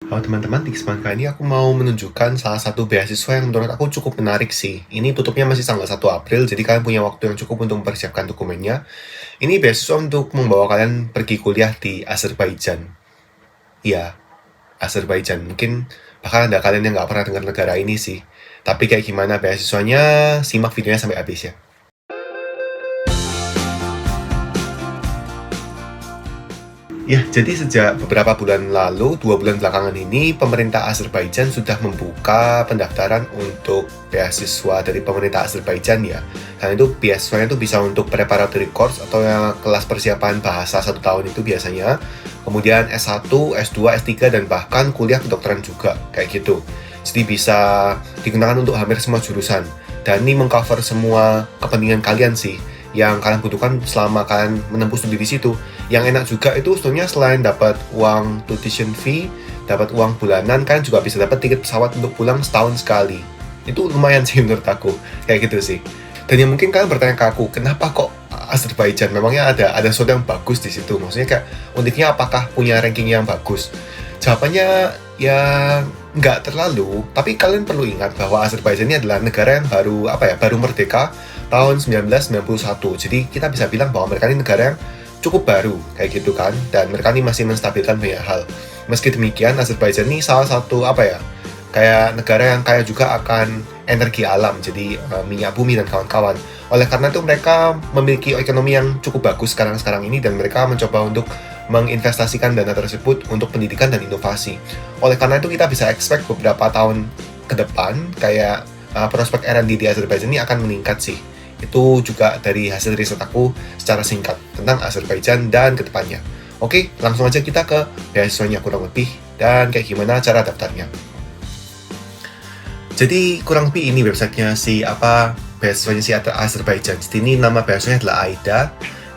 Halo teman-teman, di kesempatan kali ini aku mau menunjukkan salah satu beasiswa yang menurut aku cukup menarik sih. Ini tutupnya masih tanggal 1 April, jadi kalian punya waktu yang cukup untuk mempersiapkan dokumennya. Ini beasiswa untuk membawa kalian pergi kuliah di Azerbaijan. Iya, Azerbaijan. Mungkin bahkan ada kalian yang nggak pernah dengar negara ini sih. Tapi kayak gimana beasiswanya, simak videonya sampai habis ya. Ya, jadi sejak beberapa bulan lalu, 2 bulan belakangan ini, pemerintah Azerbaijan sudah membuka pendaftaran untuk beasiswa dari pemerintah Azerbaijan ya. Dan itu beasiswanya itu bisa untuk preparatory course atau yang kelas persiapan bahasa 1 tahun itu biasanya. Kemudian S1, S2, S3, dan bahkan kuliah kedokteran juga, kayak gitu. Jadi bisa digunakan untuk hampir semua jurusan. Dan ini mengcover semua kepentingan kalian sih, yang kalian butuhkan selama kalian menempuh studi di situ. Yang enak juga itu sebetulnya selain dapat uang tuition fee, dapat uang bulanan, kan juga bisa dapat tiket pesawat untuk pulang setahun sekali. Itu lumayan sih menurut aku, kayak gitu sih. Dan yang mungkin kalian bertanya ke aku, kenapa kok Azerbaijan? Memangnya ada sesuatu yang bagus di situ? Maksudnya kayak uniknya apakah punya ranking yang bagus? Jawabannya ya nggak terlalu, tapi kalian perlu ingat bahwa Azerbaijan ini adalah negara yang baru merdeka tahun 1991. Jadi kita bisa bilang bahwa mereka ini negara yang cukup baru kayak gitu kan, dan mereka ini masih menstabilkan banyak hal. Meski demikian, Azerbaijan ini salah satu kayak negara yang kaya juga akan energi alam, jadi minyak bumi dan kawan-kawan. Oleh karena itu mereka memiliki ekonomi yang cukup bagus sekarang ini, dan mereka mencoba untuk menginvestasikan dana tersebut untuk pendidikan dan inovasi. Oleh karena itu kita bisa expect beberapa tahun ke depan kayak prospek R&D di Azerbaijan ini akan meningkat sih. Itu juga dari hasil riset aku secara singkat tentang Azerbaijan dan kedepannya. Oke, langsung aja kita ke beasiswanya kurang lebih dan kayak gimana cara daftarnya. Jadi kurang lebih ini websitenya beasiswanya si Azerbaijan. Jadi ini nama beasiswanya adalah AIDA,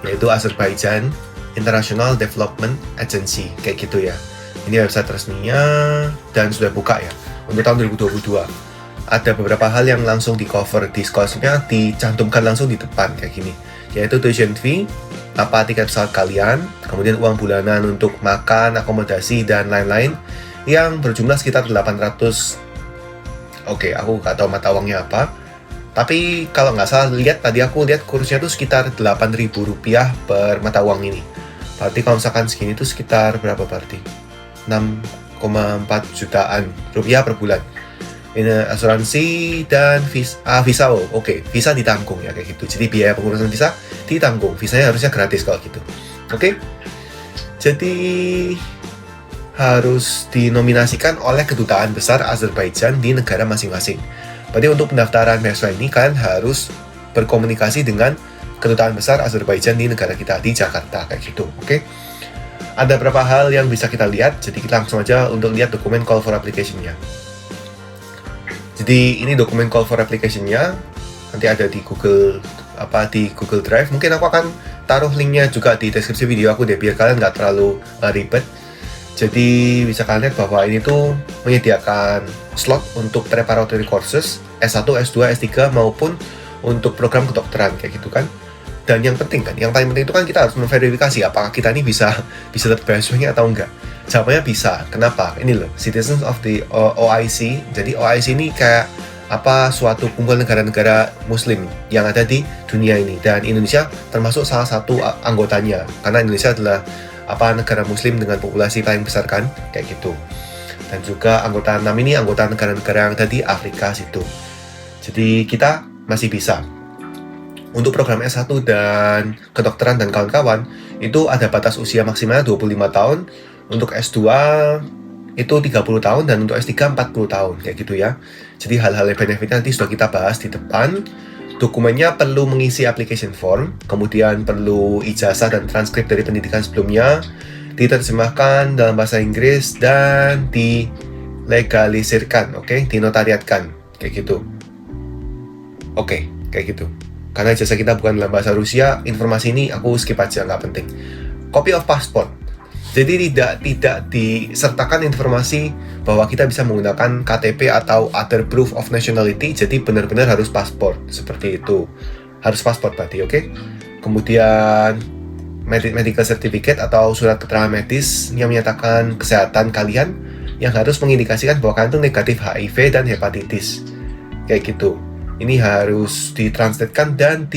yaitu Azerbaijan International Development Agency, kayak gitu ya. Ini website resminya dan sudah buka ya untuk tahun 2022. Ada beberapa hal yang langsung di cover di scholarship-nya, dicantumkan langsung di depan kayak gini, yaitu tuition fee, tiket pesawat kalian, kemudian uang bulanan untuk makan, akomodasi, dan lain-lain yang berjumlah sekitar 800. Oke, aku nggak tahu mata uangnya apa, tapi kalau nggak salah tadi aku lihat kursnya tuh sekitar Rp8.000 per mata uang ini. Berarti kalau misalkan segini tuh sekitar berapa berarti? 6,4 jutaan rupiah per bulan. Ini asuransi dan visa. Oke, visa ditanggung ya kayak gitu. Jadi biaya pengurusan visa ditanggung. Visanya harusnya gratis kalau gitu. Oke. Jadi harus dinominasikan oleh kedutaan besar Azerbaijan di negara masing-masing. Berarti untuk pendaftaran beasiswa ini kalian harus berkomunikasi dengan kedutaan besar Azerbaijan di negara kita, di Jakarta kayak gitu. Oke. Ada beberapa hal yang bisa kita lihat. Jadi kita langsung aja untuk lihat dokumen call for application-nya. Jadi ini dokumen call for application-nya, nanti ada di Google Drive. Mungkin aku akan taruh linknya juga di deskripsi video aku deh, biar kalian nggak terlalu ribet. Jadi bisa kalian lihat bahwa ini tuh menyediakan slot untuk preparatory courses S1, S2, S3 maupun untuk program kedokteran kayak gitu kan. Dan yang paling penting itu kan kita harus memverifikasi apakah kita ini bisa dapat beasiswanya atau enggak. Jawabannya bisa. Kenapa? Ini loh, Citizens of the OIC. Jadi OIC ini kayak suatu kumpulan negara-negara muslim yang ada di dunia ini, dan Indonesia termasuk salah satu anggotanya, karena Indonesia adalah negara muslim dengan populasi paling besar kan, kayak gitu. Dan juga anggota 6 ini anggota negara-negara yang ada di Afrika situ. Jadi kita masih bisa. Untuk program S1 dan kedokteran dan kawan-kawan, itu ada batas usia maksimalnya 25 tahun, untuk S2 itu 30 tahun, dan untuk S3 40 tahun, kayak gitu ya. Jadi hal-hal yang benefitnya nanti sudah kita bahas di depan. Dokumennya perlu mengisi application form, kemudian perlu ijazah dan transkrip dari pendidikan sebelumnya, diterjemahkan dalam bahasa Inggris, dan dilegalisirkan, dinotariatkan, kayak gitu. Kayak gitu. Karena ijazah kita bukan dalam bahasa Rusia, informasi ini aku skip aja, nggak penting. Copy of passport. Jadi tidak disertakan informasi bahwa kita bisa menggunakan KTP atau other proof of nationality. Jadi benar-benar harus paspor, seperti itu. Harus paspor berarti, oke? Kemudian medical certificate atau surat keterangan medis yang menyatakan kesehatan kalian yang harus mengindikasikan bahwa kalian tuh negatif HIV dan hepatitis. Kayak gitu. Ini harus ditranslatekan dan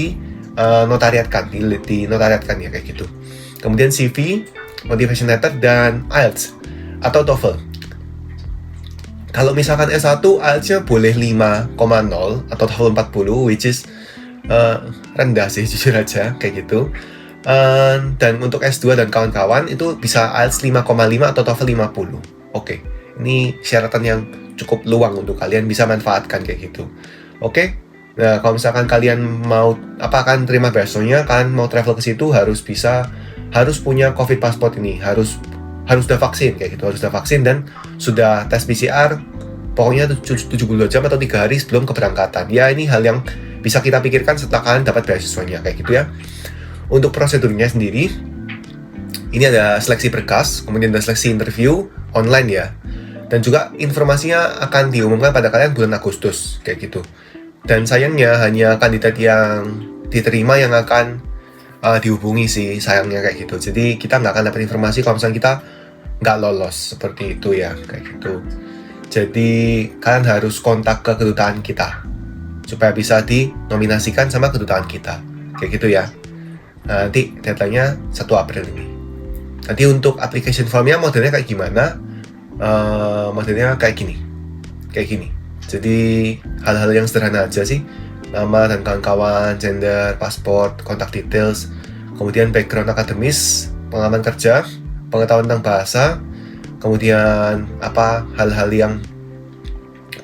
notariatkan, dinotariatkan ya kayak gitu. Kemudian CV, motivation letter, dan IELTS atau TOEFL. Kalau misalkan S1, IELTS-nya boleh 5,0 atau TOEFL 40, which is rendah sih jujur aja kayak gitu. Dan untuk S2 dan kawan-kawan itu bisa IELTS 5,5 atau TOEFL 50. Oke, ini syaratan yang cukup luang untuk kalian bisa manfaatkan kayak gitu. Oke. Nah, kalau misalkan kalian mau akan terima beasiswanya, kalian mau travel ke situ harus punya COVID passport ini, harus sudah vaksin kayak gitu, harus sudah vaksin dan sudah tes PCR pokoknya 72 jam atau 3 hari sebelum keberangkatan. Ya, ini hal yang bisa kita pikirkan setelah kalian dapat beasiswanya kayak gitu ya. Untuk prosedurnya sendiri, ini ada seleksi berkas, kemudian ada seleksi interview online ya. Dan juga informasinya akan diumumkan pada kalian bulan Agustus kayak gitu. Dan sayangnya hanya kandidat yang diterima yang akan dihubungi sih, sayangnya kayak gitu. Jadi kita nggak akan dapat informasi kalau misalnya kita nggak lolos, seperti itu ya, kayak gitu. Jadi kalian harus kontak ke kedutaan kita supaya bisa dinominasikan sama kedutaan kita, kayak gitu ya. Nah, nanti deadline-nya 1 April ini. Nanti untuk application form-nya modelnya kayak gimana? Modelnya kayak gini. Jadi hal-hal yang sederhana aja sih. Nama dan kawan-kawan, gender, paspor, kontak details, kemudian background akademis, pengalaman kerja, pengetahuan tentang bahasa, kemudian hal-hal yang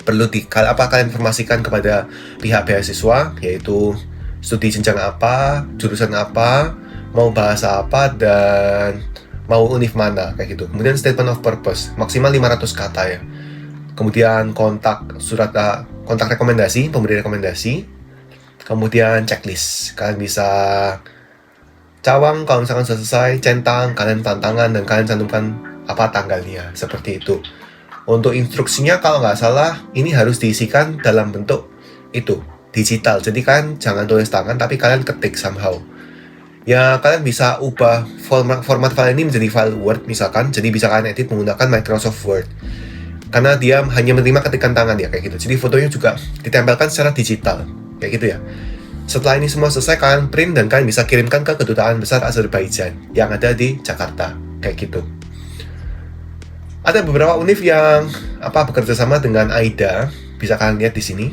perlu kalian informasikan kepada pihak beasiswa, yaitu studi jenjang apa, jurusan apa, mau bahasa apa, dan mau univ mana kayak gitu. Kemudian statement of purpose maksimal 500 kata ya. Kemudian kontak rekomendasi, pemberi rekomendasi. Kemudian checklist. Kalian bisa cawang kalau misalkan sudah selesai, centang, kalian tantangan dan kalian cantumkan tanggalnya, seperti itu. Untuk instruksinya kalau nggak salah ini harus diisikan dalam bentuk itu digital. Jadi kalian jangan tulis tangan tapi kalian ketik somehow. Ya kalian bisa ubah format file ini menjadi file Word misalkan. Jadi bisa kalian edit menggunakan Microsoft Word. Karena dia hanya menerima ketikan tangan ya kayak gitu. Jadi fotonya juga ditempelkan secara digital kayak gitu ya. Setelah ini semua selesai, kalian print dan kalian bisa kirimkan ke Kedutaan Besar Azerbaijan yang ada di Jakarta kayak gitu. Ada beberapa univ yang bekerja sama dengan AIDA, bisa kalian lihat di sini.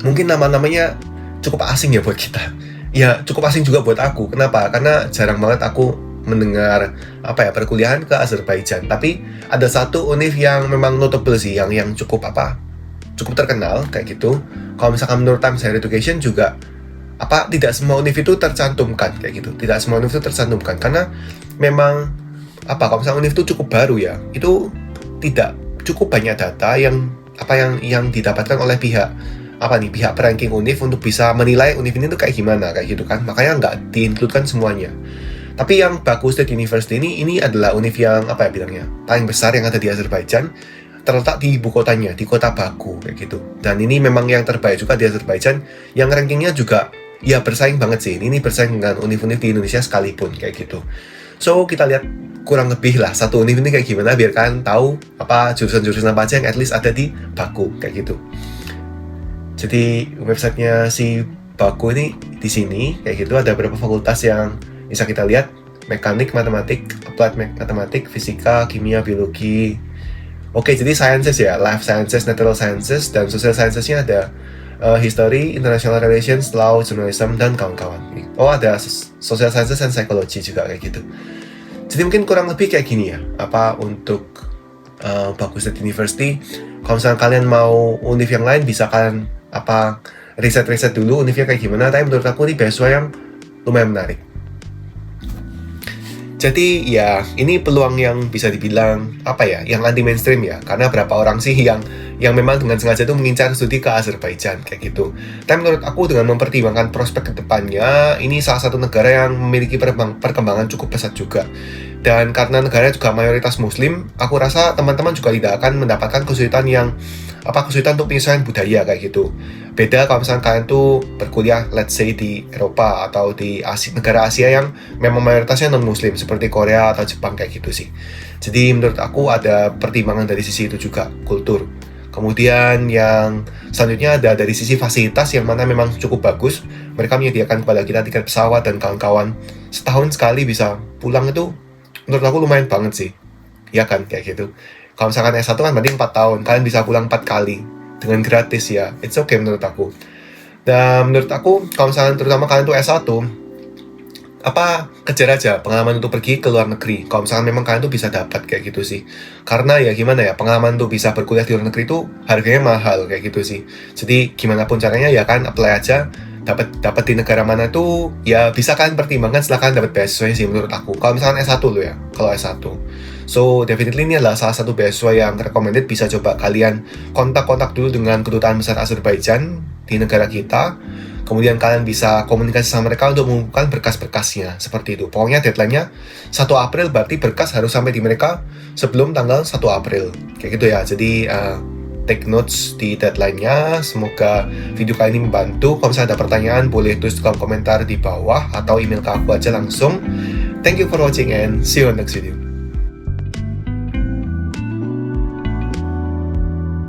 Mungkin nama-namanya cukup asing ya buat kita. Ya cukup asing juga buat aku. Kenapa? Karena jarang banget aku mendengar perkuliahan ke Azerbaijan. Tapi ada satu univ yang memang notable sih, yang cukup terkenal kayak gitu. Kalau misalkan menurut Times Higher Education juga tidak semua univ itu tercantumkan kayak gitu. Tidak semua univ itu tercantumkan karena memang kalau misalnya univ itu cukup baru ya, itu tidak cukup banyak data yang didapatkan oleh pihak ranking univ untuk bisa menilai univ ini tuh kayak gimana kayak gitu kan. Makanya nggak di-include-kan semuanya. Tapi yang Baku State University ini adalah univ yang paling besar yang ada di Azerbaijan, terletak di ibu kotanya, di kota Baku kayak gitu. Dan ini memang yang terbaik juga di Azerbaijan, yang rankingnya juga ya bersaing banget sih. Ini bersaing dengan univ-univ di Indonesia sekalipun kayak gitu. So kita lihat kurang lebih lah satu univ ini kayak gimana biar kalian tahu jurusan-jurusan apa aja yang at least ada di Baku kayak gitu. Jadi websitenya si Baku ini di sini kayak gitu, ada beberapa fakultas yang bisa kita lihat: mekanik, matematik, applied matematik, fisika, kimia, biologi. Oke, jadi sciences ya, life sciences, natural sciences, dan social sciences-nya ada history, international relations, law, journalism, dan kawan-kawan. Oh, ada social sciences and psychology juga kayak gitu. Jadi mungkin kurang lebih kayak gini ya, untuk Baku State University. Kalau misalnya kalian mau univ yang lain, bisa kalian riset-riset dulu univnya kayak gimana. Tapi menurut aku ini beasiswa yang lumayan menarik. Jadi ya ini peluang yang bisa dibilang yang anti mainstream ya, karena berapa orang sih yang memang dengan sengaja itu mengincar studi ke Azerbaijan kayak gitu. Tapi menurut aku dengan mempertimbangkan prospek kedepannya, ini salah satu negara yang memiliki perkembangan cukup pesat juga. Dan karena negaranya juga mayoritas Muslim, aku rasa teman-teman juga tidak akan mendapatkan kesulitan yang kesulitan untuk penyesuaian budaya kayak gitu. Beda kalau misalnya kalian tuh berkuliah let's say di Eropa atau di negara Asia yang memang mayoritasnya non-muslim seperti Korea atau Jepang kayak gitu sih. Jadi menurut aku ada pertimbangan dari sisi itu juga, kultur. Kemudian yang selanjutnya ada dari sisi fasilitas yang mana memang cukup bagus. Mereka menyediakan kepada kita tiket pesawat dan kawan-kawan setahun sekali bisa pulang, itu menurut aku lumayan banget sih. Ya kan, kayak gitu. Kalau misalkan S1 kan berarti 4 tahun, kalian bisa pulang 4 kali dengan gratis ya. It's okay menurut aku. Dan menurut aku, kalau misalkan terutama kalian tuh S1, kejar aja pengalaman untuk pergi ke luar negeri. Kalau misalkan memang kalian tuh bisa dapat kayak gitu sih. Karena ya gimana ya, pengalaman tuh bisa berkuliah di luar negeri tuh harganya mahal kayak gitu sih. Jadi gimana pun caranya ya kan apply aja. Dapat di negara mana tuh ya bisa kalian pertimbangkan setelah kalian dapat beasiswanya sih menurut aku. Kalau misalkan S1 lo ya, kalau S1. So definitely ini adalah salah satu beasiswa yang recommended. Bisa coba kalian kontak-kontak dulu dengan kedutaan besar Azerbaijan di negara kita. Kemudian kalian bisa komunikasi sama mereka untuk mengumpulkan berkas-berkasnya. Seperti itu. Pokoknya deadline-nya 1 April, berarti berkas harus sampai di mereka sebelum tanggal 1 April. Kayak gitu ya. Jadi take notes di deadline-nya. Semoga video kali ini membantu. Kalau misalnya ada pertanyaan, boleh tulis di kolom komentar di bawah atau email ke aku aja langsung. Thank you for watching and see you on next video.